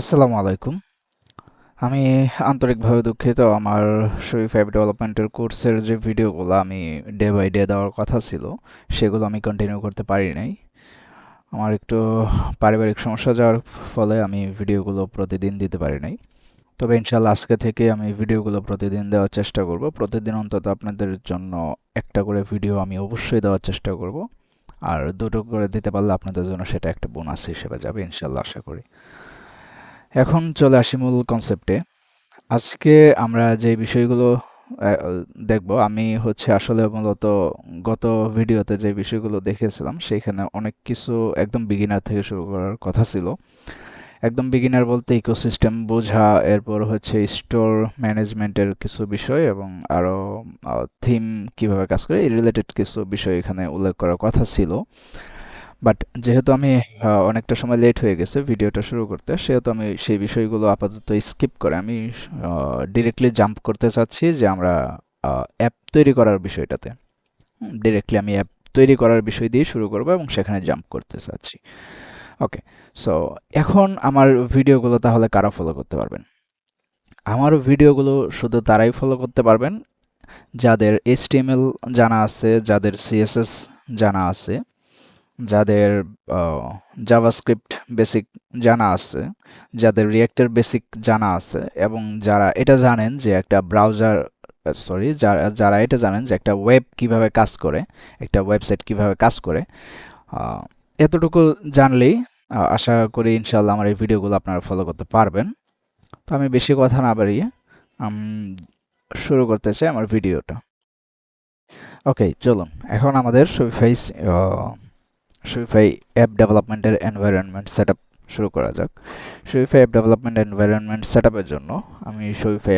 আসসালামু আলাইকুম। আমি আন্তরিকভাবে দুঃখিত, আমার শরীফ অ্যাপ ডেভেলপমেন্টের কোর্সের যে ভিডিওগুলো আমি ডে বাই ডে দেওয়ার কথা ছিল, সেগুলো আমি কন্টিনিউ করতে পারি নাই। আমার একটু পারিবারিক সমস্যা যাওয়ার ফলে আমি ভিডিওগুলো প্রতিদিন দিতে পারি নাই। তবে ইনশাল্লাহ আজকে থেকে আমি ভিডিওগুলো প্রতিদিন দেওয়ার চেষ্টা করব। প্রতিদিন অন্তত আপনাদের জন্য একটা করে ভিডিও আমি অবশ্যই দেওয়ার চেষ্টা করব। আর দুটো করে দিতে পারলে আপনাদের জন্য সেটা একটা বোনাস হিসেবে যাবে ইনশাল্লাহ, আশা করি। এখন চলে আসি মূল কনসেপ্টে। আজকে আমরা যে বিষয়গুলো আহ, দেখব, আমি আসলে মূলত গত ভিডিওতে যে বিষয়গুলো দেখেছিলাম সেখানে অনেক কিছু একদম বিগিনার থেকে শুরু করার কথা ছিল। একদম বিগিনার বলতে ইকোসিস্টেম বোঝা, এরপর স্টোর ম্যানেজমেন্টের কিছু বিষয় এবং আরও থিম কিভাবে কাজ করে এই রিলেটেড কিছু বিষয় এখানে উল্লেখ করার কথা ছিল। বাট যেহেতু আমি অনেকটা সময় লেট হয়ে গেছে ভিডিওটা শুরু করতে, সেহেতু আমি সেই বিষয়গুলো আপাতত স্কিপ করে আমি ডিরেক্টলি জাম্প করতে চাচ্ছি যে আমরা অ্যাপ তৈরি করার বিষয়টাতে। ডিরেক্টলি আমি অ্যাপ তৈরি করার বিষয় দিয়ে শুরু করব এবং সেখানে জাম্প করতে চাচ্ছি। ওকে, সো এখন আমার ভিডিওগুলো তাহলে কারা ফলো করতে পারবেন? আমার ভিডিওগুলো শুধু তারাই ফলো করতে পারবেন যাদের HTML জানা আছে, যাদের CSS জানা আছে, যাদের জাভাস্ক্রিপ্ট বেসিক জানা আছে, যাদের রিয়েক্টের বেসিক জানা আছে এবং যারা এটা জানেন যে একটা ব্রাউজার, যারা যারা এটা জানেন যে একটা ওয়েব কিভাবে কাজ করে, একটা ওয়েবসাইট কিভাবে কাজ করে। আহ, এতটুকু জানলেই আশা করি ইনশাল্লাহ আমার এই ভিডিওগুলো আপনারা ফলো করতে পারবেন। তো আমি বেশি কথা না বাড়িয়ে শুরু করতে চাই আমার ভিডিওটা। ওকে, চলুন এখন আমাদের শপিফাই অ্যাপ ডেভেলপমেন্টের এনভায়রনমেন্ট সেটআপ শুরু করা যাক। শপিফাই অ্যাপ ডেভেলপমেন্ট এনভায়রনমেন্ট সেটআপের জন্য আমি শপিফাই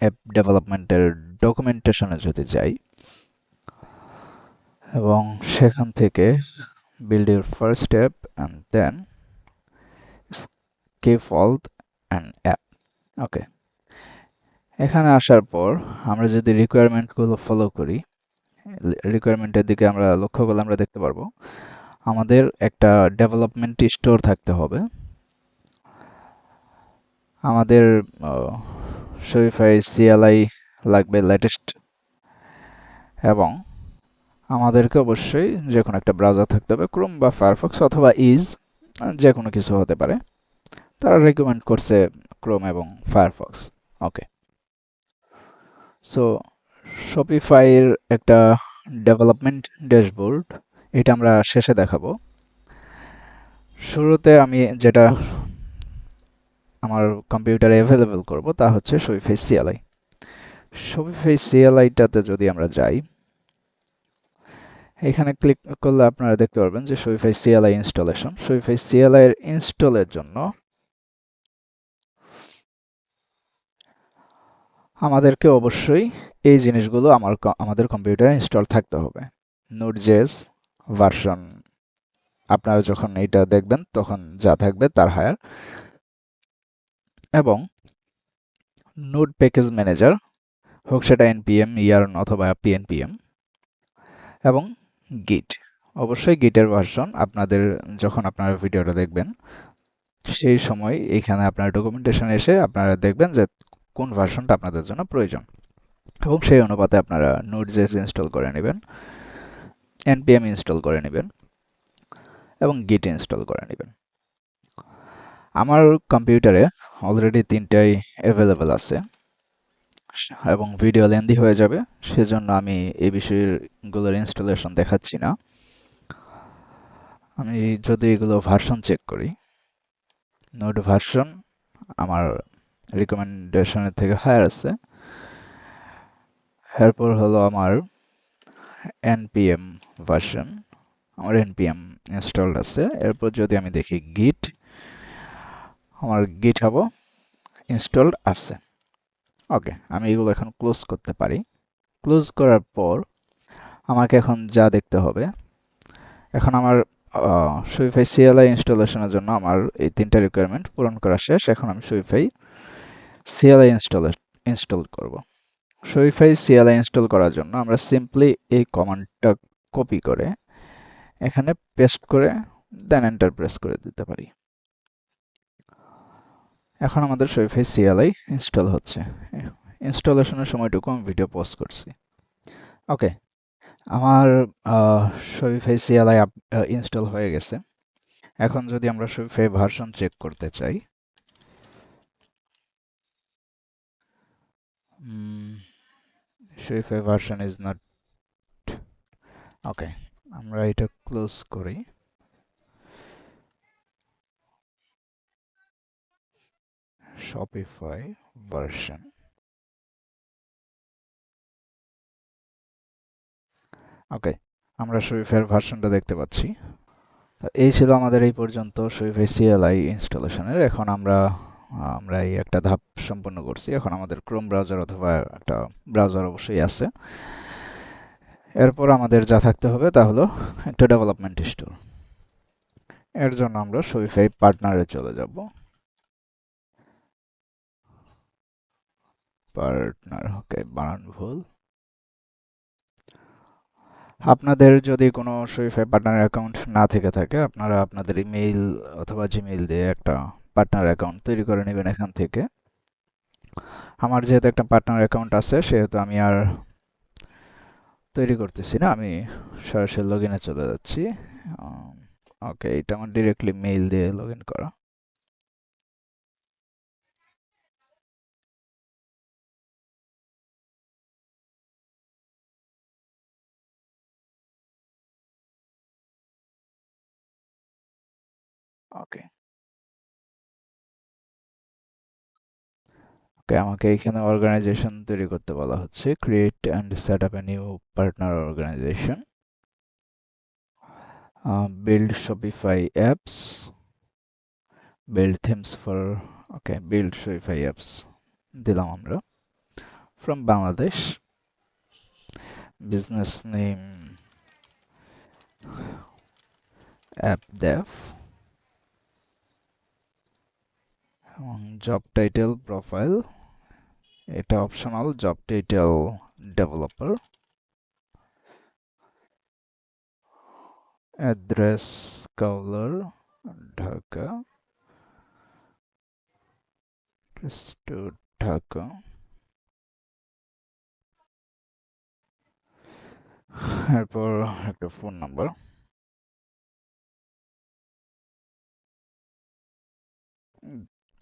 অ্যাপ ডেভেলপমেন্টের ডকুমেন্টেশনে যদি যাই এবং সেখান থেকে build your first app and then scaffold and app. Okay, এখানে আসার পর আমরা যদি রিকোয়ারমেন্টগুলো ফলো করি, রিকোয়ারমেন্টের দিকে আমরা লক্ষ্য করলে আমরা দেখতে পারবো আমাদের একটা ডেভেলপমেন্ট স্টোর থাকতে হবে। আমাদের শপিফাই CLI লাগবে লেটেস্ট, এবং আমাদেরকে অবশ্যই যে কোনো একটা ব্রাউজার থাকতে হবে, ক্রোম বা ফায়ারফক্স অথবা ইজ, যে কোনো কিছু হতে পারে। তারা রেকমেন্ড করছে ক্রোম এবং ফায়ারফক্স। ওকে, সো শপিফাইয়ের একটা ডেভেলপমেন্ট ড্যাশবোর্ড, এটা আমরা শেষে দেখাবো। শুরুতে আমি যেটা আমার কম্পিউটারে অ্যাভেলেবেল করব তা হচ্ছে শপিফাই CLI। শপিফাই CLI-টাতে যদি আমরা যাই, এখানে ক্লিক করলে আপনারা দেখতে পারবেন যে Shopify CLI installation. Shopify CLI এর ইনস্টলের জন্য আমাদেরকে অবশ্যই এই জিনিসগুলো আমাদের কম্পিউটারে ইনস্টল থাকতে হবে। নোড.js ভার্সন, আপনারা যখন এটা দেখবেন তখন যা থাকবে তার হায়ার, এবং নোড প্যাকেজ ম্যানেজার, হোক সেটা npm, yarn অথবা pnpm, এবং গিট। অবশ্যই গিটের ভার্সন আপনাদের যখন আপনারা ভিডিওটা দেখবেন সেই সময় এখানে আপনার ডকুমেন্টেশন এসে আপনারা দেখবেন যে কোন ভার্সনটা আপনাদের জন্য প্রয়োজন, এবং সেই অনুপাতে আপনারা নোড.js ইনস্টল করে নেবেন, npm ইনস্টল করে নেবেন এবং গিট ইনস্টল করে নেবেন। আমার কম্পিউটারে অলরেডি তিনটাই অ্যাভেলেবেল আছে এবং ভিডিও লেন্দি হয়ে যাবে, সেজন্য আমি এই বিষয়গুলোর ইনস্টলেশন দেখাচ্ছি না। আমি যদি এগুলো ভার্সন চেক করি, নোড ভার্সন আমার রিকমেন্ডেশনের থেকে হায়ার আছে। এরপর হলো আমার npm ভার্সন, আমার npm ইনস্টলড আছে। এরপর যদি আমি দেখি গিট, আমার GitHub ইনস্টলড আছে। ওকে, আমি এগুলো এখন ক্লোজ করতে পারি। ক্লোজ করার পর আমাকে এখন যা দেখতে হবে, এখন আমার শপিফাই CLI ইনস্টলেশনের জন্য আমার এই তিনটা রিকোয়ারমেন্ট পূরণ করা শেষ। এখন আমি শপিফাই CLI ইনস্টল করব। শপিফাই CLI ইনস্টল করার জন্য আমরা সিম্পলি এই কমান্ডটা কপি করে এখানে পেস্ট করে দেন এন্টার প্রেস করে দিতে পারি। এখন আমাদের শপিফাই CLI ইনস্টল হচ্ছে। ইনস্টলেশনের সময়টুকু আমি ভিডিও পজ করছি। ওকে, আমার শপিফাই CLI ইনস্টল হয়ে গেছে। এখন যদি আমরা শপিফাই ভার্সন চেক করতে চাই, Shopify version is not okay, আমরা এটা ক্লোজ করি। শপিফাই ভার্সন, ওকে, আমরা শপিফাই ভার্সনটা দেখতে পাচ্ছি। তো এই ছিল আমাদের এই পর্যন্ত শপিফাই CLI ইনস্টলেশনের। এখন আমরা এই একটা ধাপ সম্পন্ন করছি। এখন আমাদের ক্রোম ব্রাউজার অথবা একটা ব্রাউজার অবশ্যই আছে। এরপর আমাদের যা থাকতে হবে তা হলো একটা ডেভেলপমেন্ট স্টোর। এর জন্য আমরা শপিফাই পার্টনারে চলে যাব। পার্টনার, ওকে, বানান ভুল। আপনাদের যদি কোনো শপিফাই পার্টনার অ্যাকাউন্ট না থেকে থাকে, আপনারা আপনাদের ইমেইল অথবা জিমেইল দিয়ে একটা পার্টনার অ্যাকাউন্ট তৈরি করে নেবেন এখান থেকে। আমার যেহেতু একটা পার্টনার অ্যাকাউন্ট আছে, সেহেতু আমি আর তৈরি করতেছি না, আমি সরাসরি লগ ইনে চলে যাচ্ছি। ওকে, এটা আমার ডিরেক্টলি মেইল দিয়ে লগ ইন করা। ওকে, ওকে, আমাকে এখানে অর্গানাইজেশন তৈরি করতে বলা হচ্ছে। Create and set up a new partner organisation, build Shopify apps, build themes for, okay, build Shopify apps দিলাম আমরা। From Bangladesh, business name app dev, এবং জব টাইটেল প্রোফাইল, এটা optional, job title developer. Address Kawlar, Dhaka, to Dhaka. এরপর একটা phone number.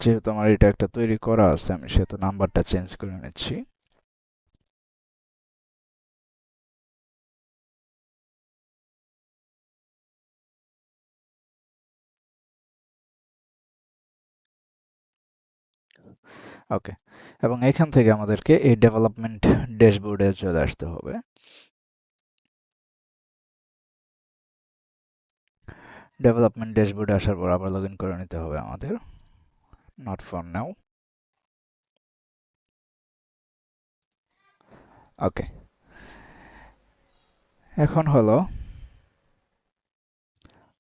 যেহেতু আমার এটা একটা তৈরি করা আছে, আমি সেহেতু নাম্বারটা চেঞ্জ করে নিচ্ছি। ওকে, এবং এখান থেকে আমাদেরকে এই ডেভেলপমেন্ট ড্যাশবোর্ডে চলে আসতে হবে। ডেভেলপমেন্ট ড্যাশবোর্ডে আসার পর আবার লগ ইন করে নিতে হবে আমাদের। Not for now. ওকে, এখন হলো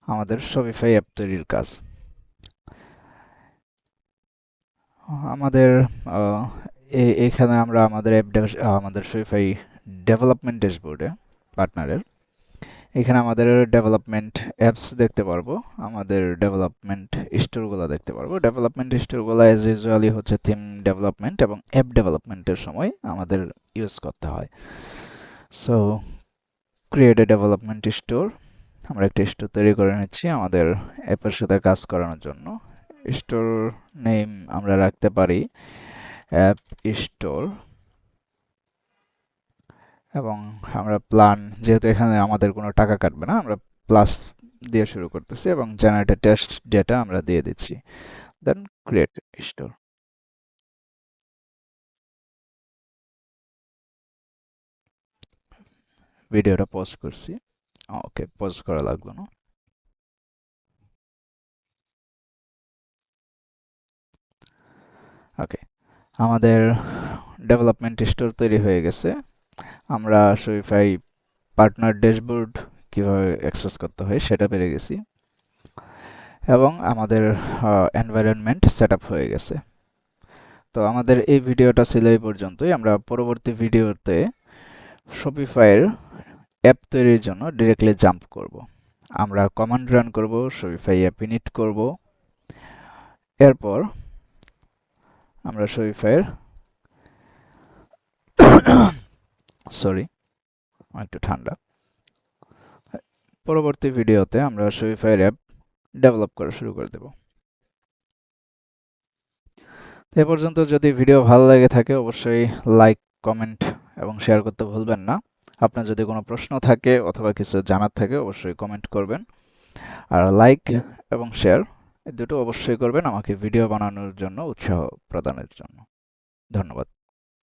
আমাদের শপিফাই অ্যাপ তৈরির কাজ। আমাদের এখানে আমরা আমাদের আমাদের শপিফাই ডেভেলপমেন্ট ড্যাশবোর্ডে পার্টনারের এখানে আমাদের ডেভেলপমেন্ট অ্যাপস দেখতে পারবো, আমাদের ডেভেলপমেন্ট স্টোরগুলো দেখতে পারবো। ডেভেলপমেন্ট স্টোরগুলো অ্যাজ ইউজুয়ালি হচ্ছে থিম ডেভেলপমেন্ট এবং অ্যাপ ডেভেলপমেন্টের সময় আমাদের ইউজ করতে হয়। So create a development store, আমরা একটা স্টোর তৈরি করে নিচ্ছি আমাদের অ্যাপের সাথে কাজ করানোর জন্য। স্টোর নেম আমরা রাখতে পারি অ্যাপ স্টোর, এবং আমরা প্ল্যান, যেহেতু এখানে আমাদের কোনো টাকা কাটবে না, আমরা প্লাস দিয়ে শুরু করতেছি এবং জেনারেটেড টেক্সট ডেটা আমরা দিয়ে দিচ্ছি। দেন ক্রিয়েট স্টোর। ভিডিওটা পজ করছি। ওকে, পজ করা লাগলো না। ওকে, আমাদের ডেভেলপমেন্ট স্টোর তৈরি হয়ে গেছে। আমরা শপিফাই পার্টনার ড্যাশবোর্ড কিভাবে অ্যাক্সেস করতে হয় সেটা পেরে গেছি, এবং আমাদের এনভায়রনমেন্ট সেট আপ হয়ে গেছে। তো আমাদের এই ভিডিওটা ছিল এই পর্যন্তই। আমরা পরবর্তী ভিডিওতে শপিফাইয়ের অ্যাপ তৈরির জন্য ডিরেক্টলি জাম্প করব। আমরা কমান্ড রান করব, শপিফাই অ্যাপ ইনিট করব। এরপর আমরা শফিফাইয়ের সরি একটু ঠান্ডা। পরবর্তী ভিডিওতে আমরা শফিফাইয়ের অ্যাপ ডেভেলপ করা শুরু করে দেব। এ পর্যন্ত যদি ভিডিও ভালো লেগে থাকে অবশ্যই লাইক, কমেন্ট এবং শেয়ার করতে ভুলবেন না। আপনার যদি কোনো প্রশ্ন থাকে অথবা কিছু জানার থাকে অবশ্যই কমেন্ট করবেন। আর লাইক এবং শেয়ার এই দুটো অবশ্যই করবেন আমাকে ভিডিও বানানোর জন্য উৎসাহ প্রদানের জন্য। ধন্যবাদ।